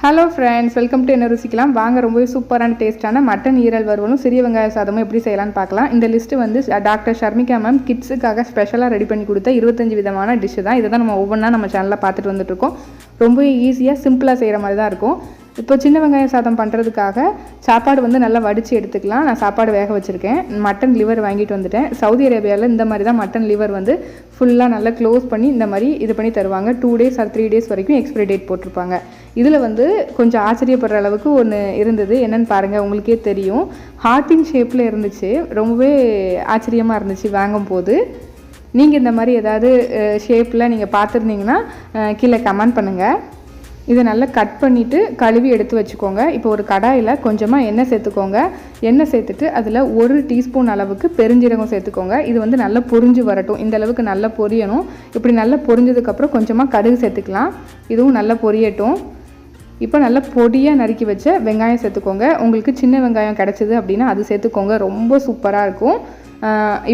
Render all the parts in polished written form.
Hello friends, welcome to என்ன ருசிக்கலாம். வாங்க ரொம்பவே சூப்பரான டேஸ்ட்டான மட்டன் ஈரல் வறுவலும் சிறிய வெங்காய சாதமும் எப்படி செய்யலாம்னு பார்க்கலாம். இந்த லிஸ்ட்டு வந்து டாக்டர் ஷர்மிகா மேம் கிட்ஸுக்காக ஸ்பெஷலாக ரெடி பண்ணி கொடுத்த 25 விதமான டிஷ்ஷு தான். இதை தான் நம்ம ஒவ்வொன்றா நம்ம சேனலில் பார்த்துட்டு வந்துட்டுருக்கோம். ரொம்பவே ஈஸியாக சிம்பிளாக செய்கிற மாதிரி தான் இருக்கும். இப்போ சின்ன வெங்காய சாதம் பண்ணுறதுக்காக சாப்பாடு வந்து நல்லா வடித்து எடுத்துக்கலாம். நான் சாப்பாடு வேக வச்சுருக்கேன். மட்டன் லிவர் வாங்கிட்டு வந்துட்டேன். சவுதி அரேபியாவில் இந்த மாதிரி தான் மட்டன் லிவர் வந்து ஃபுல்லாக நல்லா க்ளோஸ் பண்ணி இந்த மாதிரி இது பண்ணி தருவாங்க. 2 days or 3 days வரைக்கும் எக்ஸ்பிரி டேட் போட்டிருப்பாங்க. இதில் வந்து கொஞ்சம் ஆச்சரியப்படுற அளவுக்கு ஒன்று இருந்தது. என்னென்னு பாருங்கள், உங்களுக்கே தெரியும். ஹார்ட்டின் ஷேப்பில் இருந்துச்சு. ரொம்பவே ஆச்சரியமாக இருந்துச்சு வாங்கும்போது. நீங்கள் இந்த மாதிரி ஏதாவது ஷேப்பில் நீங்கள் பார்த்துருந்தீங்கன்னா கீழே கமெண்ட் பண்ணுங்கள். இதை நல்லா கட் பண்ணிவிட்டு கழுவி எடுத்து வச்சுக்கோங்க. இப்போ ஒரு கடாயில் கொஞ்சமாக எண்ணெய் சேர்த்துக்கோங்க. எண்ணெய் சேர்த்துட்டு அதில் 1 டீஸ்பூன் அளவுக்கு பெருஞ்சீரகம் சேர்த்துக்கோங்க. இது வந்து நல்லா பொரிஞ்சு வரட்டும். இந்த அளவுக்கு நல்லா பொரியணும். இப்படி நல்லா பொரிஞ்சதுக்கப்புறம் கொஞ்சமாக கடுகு சேர்த்துக்கலாம். இதுவும் நல்லா பொரியட்டும். இப்போ நல்லா பொடியாக நறுக்கி வச்ச வெங்காயம் சேர்த்துக்கோங்க. உங்களுக்கு சின்ன வெங்காயம் கிடச்சிது அப்படின்னா அது சேர்த்துக்கோங்க. ரொம்ப சூப்பராக இருக்கும்.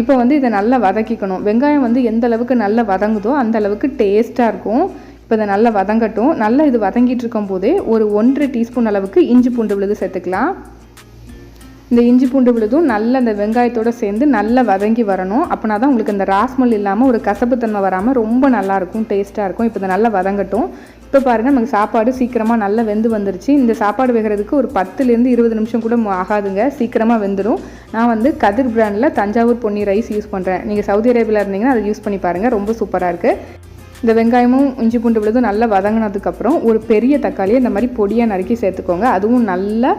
இப்போ வந்து இதை நல்லா வதக்கிக்கணும். வெங்காயம் வந்து எந்த அளவுக்கு நல்லா வதங்குதோ அந்த அளவுக்கு டேஸ்ட்டாக இருக்கும். இப்போ இதை நல்லா வதங்கட்டும். நல்லா இது வதங்கிட்டு இருக்கும் போதே ஒரு 1.5 டீஸ்பூன் அளவுக்கு இஞ்சி பூண்டு விழுது சேர்த்துக்கலாம். இந்த இஞ்சி பூண்டு விழுதும் நல்லா அந்த வெங்காயத்தோடு சேர்ந்து நல்லா வதங்கி வரணும். அப்படின்னா தான் உங்களுக்கு இந்த ராஸ்மல் இல்லாமல் ஒரு கசப்புத்தன்மை வராமல் ரொம்ப நல்லாயிருக்கும், டேஸ்ட்டாக இருக்கும். இப்போ இதை நல்லா வதங்கட்டும். இப்போ பாருங்கள், நமக்கு சாப்பாடு சீக்கிரமாக நல்லா வெந்து வந்துருச்சு. இந்த சாப்பாடு வேகிறதுக்கு ஒரு 10லேருந்து 20 நிமிஷம் கூட ஆகாதுங்க. சீக்கிரமாக வெந்துடும். நான் வந்து கதிர் பிராண்டில் தஞ்சாவூர் பொன்னி ரைஸ் யூஸ் பண்ணுறேன். நீங்கள் சவுதி அரேபியாவில் இருந்தீங்கன்னா அதை யூஸ் பண்ணி பாருங்கள். ரொம்ப சூப்பராக இருக்குது. இந்த வெங்காயமும் இஞ்சி பூண்டு விழுதும் நல்லா வதங்கினதுக்கப்புறம் ஒரு பெரிய தக்காளியை இந்த மாதிரி பொடியாக நறுக்கி சேர்த்துக்கோங்க. அதுவும் நல்லா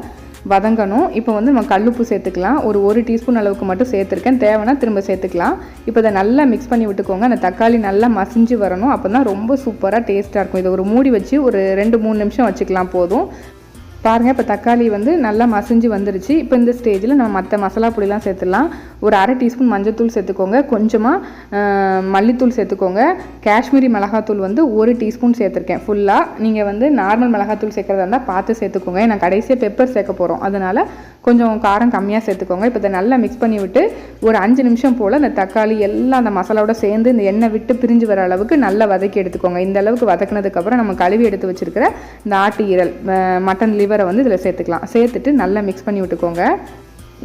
வதங்கணும். இப்போ வந்து நம்ம கல்லுப்பு சேர்த்துக்கலாம். ஒரு டீஸ்பூன் அளவுக்கு மட்டும் சேர்த்துருக்கேன். தேவைன்னா திரும்ப சேர்த்துக்கலாம். இப்போ இதை நல்லா மிக்ஸ் பண்ணி விட்டுக்கோங்க. அந்த தக்காளி நல்லா மசிஞ்சு வரணும். அப்போ தான் ரொம்ப சூப்பராக டேஸ்ட்டாக இருக்கும். இதை ஒரு மூடி வச்சு ஒரு 2-3 நிமிஷம் வச்சுக்கலாம் போதும். பாருங்கள், இப்போ தக்காளி வந்து நல்லா மசிஞ்சு வந்துருச்சு. இப்போ இந்த ஸ்டேஜில் நம்ம மற்ற மசாலா பொடிலாம் சேர்த்துடலாம். ஒரு 1/2 டீஸ்பூன் மஞ்சள்தூள் சேர்த்துக்கோங்க. கொஞ்சமாக மல்லித்தூள் சேர்த்துக்கோங்க. காஷ்மீரி மிளகாத்தூள் வந்து 1 டீஸ்பூன் சேர்த்துருக்கேன் ஃபுல்லாக. நீங்கள் வந்து நார்மல் மிளகாத்தூள் சேர்க்குறதா இருந்தால் பார்த்து சேர்த்துக்கோங்க. நான் கடைசியாக பெப்பர் சேர்க்க போகிறோம், அதனால் கொஞ்சம் காரம் கம்மியாக சேர்த்துக்கோங்க. இப்போ இதை நல்லா மிக்ஸ் பண்ணி விட்டு ஒரு 5 நிமிஷம் போல் அந்த தக்காளி எல்லாம் அந்த மசாலாவோட சேர்ந்து இந்த எண்ணெய் விட்டு பிரிஞ்சு வர அளவுக்கு நல்லா வதக்கி எடுத்துக்கோங்க. இந்த அளவுக்கு வதக்கினதுக்கப்புறம் நம்ம கழுவி எடுத்து வச்சுருக்கிற இந்த ஆட்டு ஈரல் மட்டன் லிவரை வந்து இதில் சேர்த்துக்கலாம். சேர்த்துட்டு நல்லா மிக்ஸ் பண்ணி விட்டுக்கோங்க.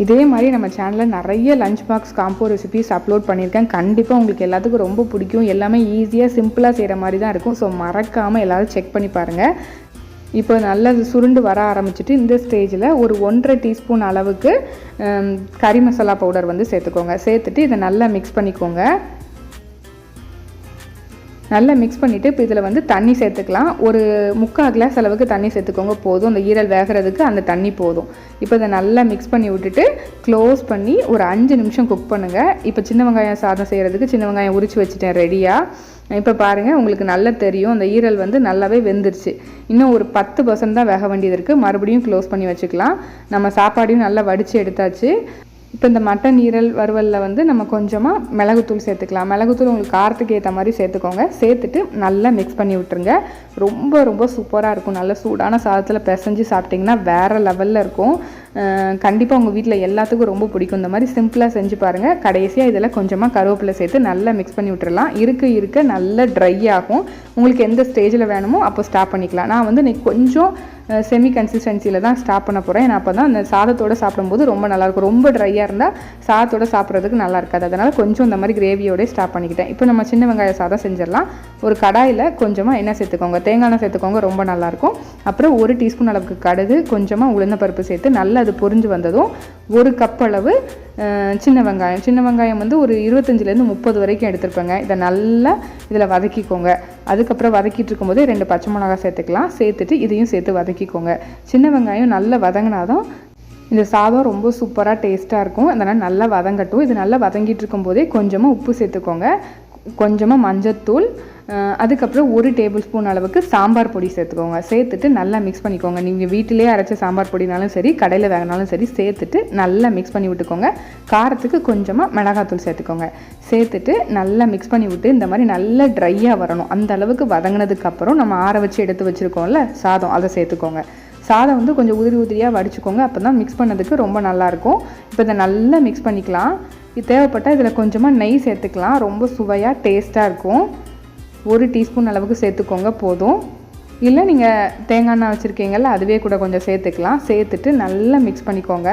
இதே மாதிரி நம்ம சேனலில் நிறைய lunch box combo recipes upload பண்ணியிருக்கேன். கண்டிப்பாக உங்களுக்கு எல்லாத்துக்கும் ரொம்ப பிடிக்கும். எல்லாமே ஈஸியாக சிம்பிளாக செய்கிற மாதிரி தான் இருக்கும். ஸோ மறக்காமல் எல்லோரும் செக் பண்ணி பாருங்கள். இப்போ நல்லா சுருண்டு வர ஆரம்பிச்சிட்டு இந்த ஸ்டேஜில் ஒரு 1.5 டீஸ்பூன் அளவுக்கு கறி மசாலா பவுடர் வந்து சேர்த்துக்கோங்க. சேர்த்துட்டு இதை நல்லா மிக்ஸ் பண்ணிக்கோங்க. நல்லா மிக்ஸ் பண்ணிவிட்டு இப்போ இதில் வந்து தண்ணி சேர்த்துக்கலாம். ஒரு 3/4 கிளாஸ் அளவுக்கு தண்ணி சேர்த்துக்கோங்க போதும். அந்த ஈரல் வேகிறதுக்கு அந்த தண்ணி போதும். இப்போ இதை நல்லா மிக்ஸ் பண்ணி விட்டுட்டு க்ளோஸ் பண்ணி ஒரு 5 நிமிஷம் குக் பண்ணுங்கள். இப்போ சின்ன வெங்காயம் சாதம் செய்கிறதுக்கு சின்ன வெங்காயம் உரித்து வச்சுட்டேன் ரெடியாக. இப்போ பாருங்கள், உங்களுக்கு நல்லா தெரியும் அந்த ஈரல் வந்து நல்லாவே வெந்துருச்சு. இன்னும் ஒரு 10% தான் வேக வேண்டியது இருக்குது. மறுபடியும் க்ளோஸ் பண்ணி வச்சுக்கலாம். நம்ம சாப்பாடையும் நல்லா வடித்து எடுத்தாச்சு. இப்போ இந்த மட்டன் ஈரல் வறுவலில் வந்து நம்ம கொஞ்சமாக மிளகுத்தூள் சேர்த்துக்கலாம். மிளகுத்தூள் உங்களுக்கு காரத்துக்கு ஏற்ற மாதிரி சேர்த்துக்கோங்க. சேர்த்துட்டு நல்லா மிக்ஸ் பண்ணி விட்டுருங்க. ரொம்ப ரொம்ப சூப்பராக இருக்கும். நல்ல சூடான சாதத்தில் பிசைஞ்சு சாப்பிட்டிங்கன்னா வேறு லெவலில் இருக்கும். கண்டிப்பாக உங்கள் வீட்டில் எல்லாத்துக்கும் ரொம்ப பிடிக்கும். இந்த மாதிரி சிம்பிளாக செஞ்சு பாருங்கள். கடைசியாக இதில் கொஞ்சமாக கருவேப்பிலை சேர்த்து நல்லா மிக்ஸ் பண்ணி விட்டுறலாம். இருக்க நல்லா ட்ரை ஆகும். உங்களுக்கு எந்த ஸ்டேஜில் வேணுமோ அப்போ ஸ்டாப் பண்ணிக்கலாம். நான் வந்து கொஞ்சம் செமி கன்சிஸ்டன்சியில் தான் ஸ்டாப் பண்ண போகிறேன். ஏன்னா அப்போ தான் அந்த சாதத்தோடு சாப்பிடும்போது ரொம்ப நல்லாயிருக்கும். ரொம்ப ட்ரையாக இருந்தால் சாதத்தோடு சாப்பிட்றதுக்கு நல்லா இருக்காது. அதனால் கொஞ்சம் இந்த மாதிரி கிரேவியோடய ஸ்டாப் பண்ணிக்கிட்டேன். இப்போ நம்ம சின்ன வெங்காய சாதம் செஞ்சிடலாம். ஒரு கடாயில் கொஞ்சமாக எண்ணெய் சேர்த்துக்கோங்க. தேங்காய் எண்ணெய் சேர்த்துக்கோங்க, ரொம்ப நல்லாயிருக்கும். அப்புறம் 1 டீஸ்பூன் அளவுக்கு கடுகு, கொஞ்சமாக உளுந்தப்பருப்பு சேர்த்து நல்லா அது பொரிஞ்சு வந்ததும் 1 கப் அளவு சின்ன வெங்காயம் வந்து ஒரு 25லேருந்து 30 வரைக்கும் எடுத்துருப்பேங்க. இதை நல்லா இதில் வதக்கிக்கோங்க. அதுக்கப்புறம் வதக்கிட்டு இருக்கும்போது 2 பச்சை மிளகாய் சேர்த்துக்கலாம். சேர்த்துட்டு இதையும் சேர்த்து வதக்கிக்கோங்க. சின்ன வெங்காயம் நல்லா வதங்கினாதான் இந்த சாதம் ரொம்ப சூப்பராக டேஸ்ட்டாக இருக்கும். அதனால் நல்லா வதங்கட்டும். இது நல்லா வதங்கிட்டு இருக்கும்போதே கொஞ்சமாக உப்பு சேர்த்துக்கோங்க. கொஞ்சமாக மஞ்சத்தூள், அதுக்கப்புறம் 1 டேபிள் ஸ்பூன் அளவுக்கு சாம்பார் பொடி சேர்த்துக்கோங்க. சேர்த்துட்டு நல்லா மிக்ஸ் பண்ணிக்கோங்க. நீங்கள் வீட்டிலே அரைச்ச சாம்பார் பொடினாலும் சரி, கடையில் வாங்கினாலும் சரி, சேர்த்துட்டு நல்லா மிக்ஸ் பண்ணி விட்டுக்கோங்க. காரத்துக்கு கொஞ்சமாக மிளகாத்தூள் சேர்த்துக்கோங்க. சேர்த்துட்டு நல்லா மிக்ஸ் பண்ணி விட்டு இந்த மாதிரி நல்லா ட்ரையாக வரணும். அந்த அளவுக்கு வதங்கினதுக்கப்புறம் நம்ம ஆற வச்சு எடுத்து வச்சுருக்கோம்ல சாதம், அதை சேர்த்துக்கோங்க. சாதம் வந்து கொஞ்சம் உதிரியாக வடிச்சுக்கோங்க. அப்போ தான் மிக்ஸ் பண்ணதுக்கு ரொம்ப நல்லாயிருக்கும். இப்போ இதை நல்லா மிக்ஸ் பண்ணிக்கலாம். இது தேவைப்பட்டால் இதில் கொஞ்சமாக நெய் சேர்த்துக்கலாம். ரொம்ப சுவையாக டேஸ்ட்டாக இருக்கும். 1 டீஸ்பூன் அளவுக்கு சேர்த்துக்கோங்க போதும். இல்லை நீங்கள் தேங்காய் எண்ணெய் வச்சுருக்கீங்கள்ல அதுவே கூட கொஞ்சம் சேர்த்துக்கலாம். சேர்த்துட்டு நல்லா மிக்ஸ் பண்ணிக்கோங்க.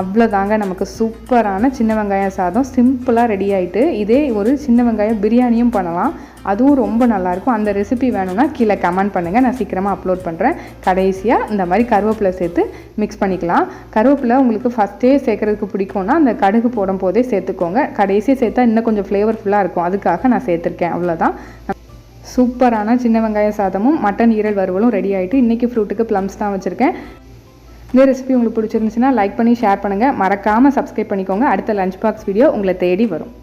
அவ்வளோதாங்க, நமக்கு சூப்பரான சின்ன வெங்காய சாதம் சிம்பிளாக ரெடி ஆகிட்டு. இதே ஒரு சின்ன வெங்காய பிரியாணியும் பண்ணலாம், அதுவும் ரொம்ப நல்லாயிருக்கும். அந்த ரெசிபி வேணும்னா கீழே கமெண்ட் பண்ணுங்கள், நான் சீக்கிரமாக அப்லோட் பண்ணுறேன். கடைசியாக இந்த மாதிரி கருவேப்பிலை சேர்த்து மிக்ஸ் பண்ணிக்கலாம். கருவேப்பிலை உங்களுக்கு ஃபஸ்ட்டே சேர்க்குறதுக்கு பிடிக்கும்னா அந்த கடுகு போடும் போதே சேர்த்துக்கோங்க. கடைசியாக சேர்த்தா இன்னும் கொஞ்சம் ஃப்ளேவர்ஃபுல்லாக இருக்கும், அதுக்காக நான் சேர்த்துருக்கேன். அவ்வளோதான், சூப்பரான சின்ன வெங்காய சாதமும் மட்டன் ஈரல் வறுவலும் ரெடி ஆகிட்டு. இன்றைக்கி ஃப்ரூட்டுக்கு ப்ளம்ஸ் தான் வச்சுருக்கேன். இந்த ரெசிபி உங்களுக்கு பிடிச்சிருந்துச்சுன்னா லைக் பண்ணி ஷேர் பண்ணுங்கள். மறக்காமல் சப்ஸ்கிரைப் பண்ணிக்கோங்க. அடுத்த லஞ்ச் பாக்ஸ் வீடியோ உங்களை தேடி வரும்.